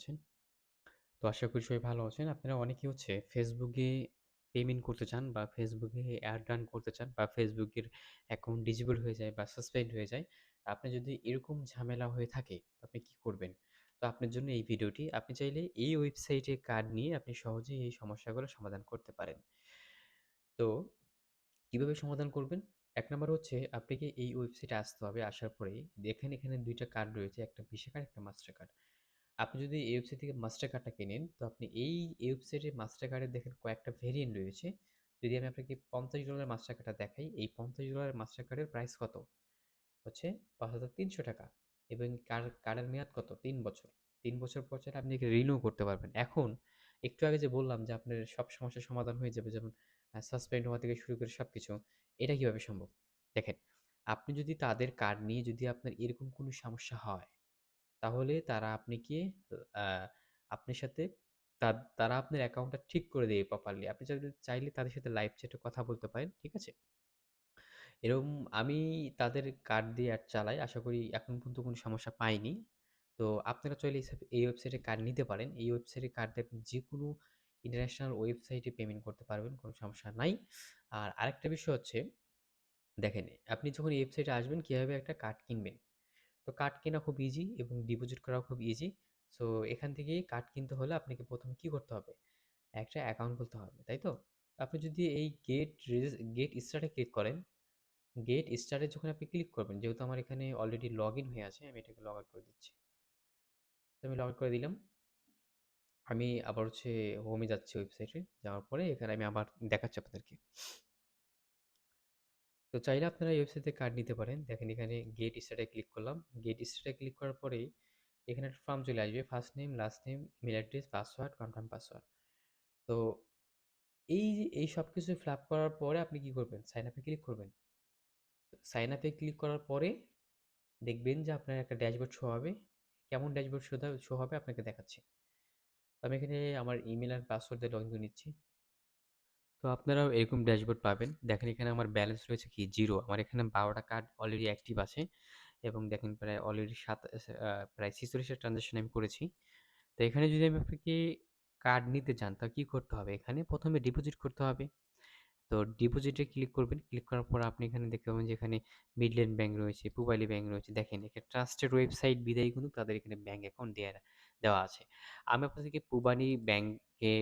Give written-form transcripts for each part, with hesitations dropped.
আছেন? তো আশা করি সবাই ভালো আছেন। আপনারা অনেকেই Facebook এ পেমেন্ট করতে চান বা Facebook এ অ্যাড রান করতে চান বা Facebook এর অ্যাকাউন্ট ডিজেবল হয়ে যায় বা সাসপেন্ড হয়ে যায়। আপনার যদি এরকম ঝামেলা হয়ে থাকে, আপনি কি করবেন? তো আপনার জন্য এই ভিডিওটি। আপনি চাইলে এই ওয়েবসাইটে কার্ড নিয়ে আপনি সহজেই এই সমস্যাগুলো সমাধান করতে পারেন। তো কিভাবে সমাধান করবেন? ১ নাম্বার আপনাকে এই ওয়েবসাইটে আসতে হবে। আসার পরেই দেখেন এখানে ২ টা কার্ড রয়েছে। একটা ভিসা কার্ড, একটা মাস্টার কার্ড। আপনি যদি এই ওয়েবসাইট থেকে মাস্টার কার্ডটা কেনেন, তো আপনি এই ওয়েবসাইটে মাস্টার কার্ডের দেখেন কয়েকটা ভেরিয়েন্ট রয়েছে। যদি আমি আপনাকে $৫০ মাস্টার কার্ডটা দেখাই, এই $৫০ মাস্টার কার্ডের প্রাইস কত? হচ্ছে ৳৫,৩০০ এবং কার্ডের মেয়াদ কত? ৩ বছর। ৩ বছর পর চাইলে আপনি রিনিউ করতে পারবেন। এখন একটু আগে যে বললাম যে আপনার সব সমস্যার সমাধান হয়ে যাবে যেমন সাসপেন্ড হওয়া থেকে শুরু করে সবকিছু। এটা কিভাবে সম্ভব? দেখেন, আপনি যদি তাদের কার্ড নিয়ে যদি আপনার এরকম কোনো সমস্যা হয় তাহলে তারা আপনাকে আ আপনার সাথে তারা আপনার অ্যাকাউন্টটা ঠিক করে দেবে প্রপারলি। আপনি চাইলে তাদের সাথে লাইভ চ্যাটে কথা বলতে পারেন। ঠিক আছে? এরকম আমি তাদের কার্ড দিয়ে অ্যাড চালাই। আশা করি এখন পর্যন্ত কোনো সমস্যা পাইনি। তো আপনারা চাইলে এই ওয়েবসাইটে কার্ড নিতে পারেন। এই ওয়েবসাইটে কার্ড দিয়ে আপনি যেকোনো ইন্টারন্যাশনাল ওয়েবসাইটে পেমেন্ট করতে পারবেন। কোনো সমস্যা নাই। আর আরেকটা বিষয় দেখেন আপনি যখন এই ওয়েবসাইটে আসবেন কিভাবে একটা কার্ড কিনবেন। তো কার্ড কেনা খুব ইজি এবং ডিপোজিট করাও খুব ইজি। সো এখান থেকেই কার্ড কিনতে হলে আপনাকে ১ম এ কি করতে হবে? একটা অ্যাকাউন্ট খুলতে হবে, তাই তো? আপনি যদি এই গেট স্টার্ট এ ক্লিক করেন, গেট স্টার্ট এ যখন আপনি ক্লিক করবেন, যেহেতু আমার এখানে অলরেডি লগইন হয়ে আছে, আমি এটাকে লগ আউট করে দিচ্ছি। তো আমি লগ আউট করে দিলাম। আমি আবার হোমে যাচ্ছি ওয়েবসাইটে। যাওয়ার পরে এখানে আমি আবার দেখাচ্ছি আপনাদেরকে। তো চাইলে আপনারা এই ওয়েবসাইট থেকে কার্ড নিতে পারেন। দেখেন এখানে গেট স্টার্ট এ ক্লিক করলাম। গেট স্টার্ট এ ক্লিক করার পরেই এখানে একটা ফর্ম চলে আসবে। First name, last name, email address, password, confirm password. তো এই সবকিছু ফিল আপ করার পরে আপনি কি করবেন? সাইন আপ এ ক্লিক করবেন। সাইন আপ এ ক্লিক করার পরে দেখবেন যে আপনার একটা ড্যাশবোর্ড শো হবে। কেমন ড্যাশবোর্ড শো হবে আপনাকে দেখাচ্ছি। তো আমি এখানে আমার ইমেইল আর পাসওয়ার্ড দিয়ে লগইন করে নিচ্ছি। তো আপনারাও এরকম ড্যাশবোর্ড পাবেন। দেখেন এখানে আমার ব্যালেন্স রয়েছে কি 0 আমার এখানে ১২ টা কার্ড অলরেডি অ্যাক্টিভ আছে এবং দেখেন প্রায় অলরেডি প্রায় ৪৬ টা ট্রান্সেকশন আমি করেছি। তো এখানে যদি আমি আপনাকে কার্ড নিতে চান তা কি করতে হবে? এখানে ১ম এ ডিপোজিট করতে হবে। তো ডিপোজিটে ক্লিক করবেন। ক্লিক করার পর আপনি এখানে দেখতে পাবেন যে এখানে মিডল্যান্ড ব্যাংক রয়েছে, পূবালী ব্যাংক রয়েছে। দেখেন এখানে ট্রাস্টেড ওয়েবসাইট বিধায় কিন্তু তাদের এখানে ব্যাংক অ্যাকাউন্ট দেওয়া আছে। আমি আপনাদেরকে পূবালী ব্যাংকে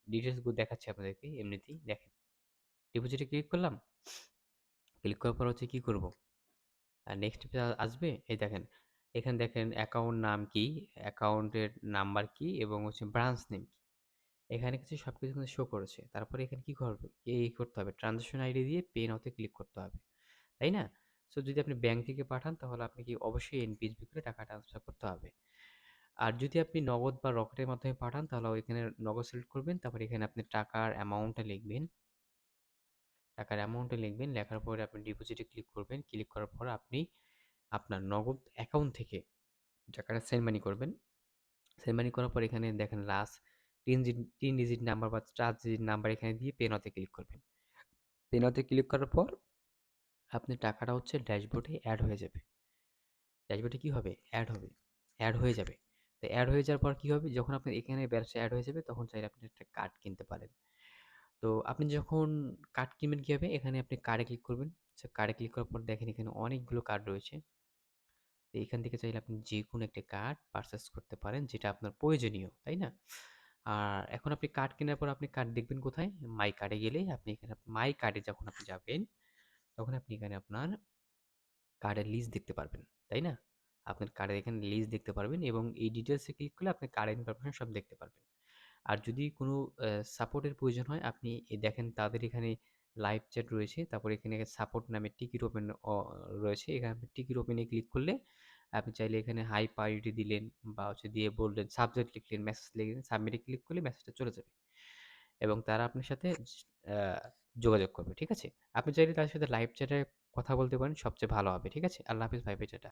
ডিটেইলস গুলো দেখাচ্ছি আপনাদেরকে এমনিতেই দেখেন। ডিপোজিটে ক্লিক করলাম। ক্লিক করার পর কি করব? নেক্সট পেজ আসবে। এই দেখেন। এখানে দেখেন অ্যাকাউন্ট নাম কি, অ্যাকাউন্টের নাম্বার কি এবং ব্রাঞ্চ নেম কি। এখানে সবকিছু কিন্তু শো করেছে। তারপরে এখানে কি করবে? করতে হবে ট্রান্সেকশন আইডি দিয়ে পে নাও তে ক্লিক করতে হবে। তাই না? সো যদি আপনি ব্যাংক থেকে পাঠান তাহলে আপনাকে অবশ্যই এনপিএসবি করে টাকা ট্রান্সফার করতে হবে। আর যদি আপনি নগদ বা রকেটের মাধ্যমে পাঠান তাহলে ওইখানে নগদ সিলেক্ট করবেন। তারপরে এখানে আপনি টাকার অ্যামাউন্টটা লিখবেন। টাকার অ্যামাউন্টটা লিখবেন। লেখার পরে আপনি ডিপোজিটে ক্লিক করবেন। ক্লিক করার পর আপনি আপনার নগদ অ্যাকাউন্ট থেকে টাকাটা সেন্ড মানি করবেন। সেন্ড মানি করার পর এখানে দেখেন লাস্ট ৩ ডিজিট নাম্বার বা ৪ ডিজিট নাম্বার এখানে দিয়ে পে নাও তে ক্লিক করবেন। পে নাও তে ক্লিক করার পর আপনার টাকাটা ড্যাশবোর্ডে এড হয়ে যাবে। ড্যাশবোর্ডে কি হবে? এড হবে। এড হয়ে যাবে। তো এড হয়ে যাওয়ার পর কি হবে? যখন আপনার এখানে ব্যবসা এড হয়ে যাবে তখন চাইলে আপনি একটা কার্ড কিনতে পারেন। তো আপনি যখন কার্ড কিনবেন কিভাবে? এখানে আপনি কার্ডে ক্লিক করবেন। কার্ডে ক্লিক করার পর দেখেন এখানে অনেকগুলো কার্ড রয়েছে। তো এখান থেকে চাইলে আপনি যেকোনো একটা কার্ড পারচেজ করতে পারেন যেটা আপনার প্রয়োজনীয়, তাই না? আর এখন আপনি কার্ড কেনার পর আপনি কার্ড দেখবেন কোথায়? মাই কার্ডে গেলে আপনি এখানে মাই কার্ডে যখন আপনি যাবেন, তখন আপনি এখানে আপনার কার্ডের লিস্ট দেখতে পারবেন, তাই না? আপনার কার্ডের এখানে লিস্ট দেখতে পারবেন এবং এই ডিটেইলসে ক্লিক করলে আপনি কার্ডের ইনফরমেশন সব দেখতে পারবেন। আর যদি কোনো সাপোর্টের প্রয়োজন হয় আপনি দেখেন তাদের এখানে লাইভ চ্যাট রয়েছে। তারপরে এখানে সাপোর্ট নামে টিকিট ওপেন রয়েছে। এখানে আপনি টিকিট ওপেনে ক্লিক করলে আপনি চাইলে এখানে হাই প্রায়োরিটি দিলেন বা দিয়ে বললেন সাবজেক্ট লিখলেন, মেসেজ লিখলেন, সাবমিটে ক্লিক করলে মেসেজটা চলে যাবে। এবং তারা আপনার সাথে আ যোগাযোগ করবে। ঠিক আছে? আপনি চাইলে তাদের সাথে লাইভ চ্যাটে কথা বলতে পারেন। সবচেয়ে ভালো হবে। ঠিক আছে? আল্লাহ হাফেজ ভাই, টাটা।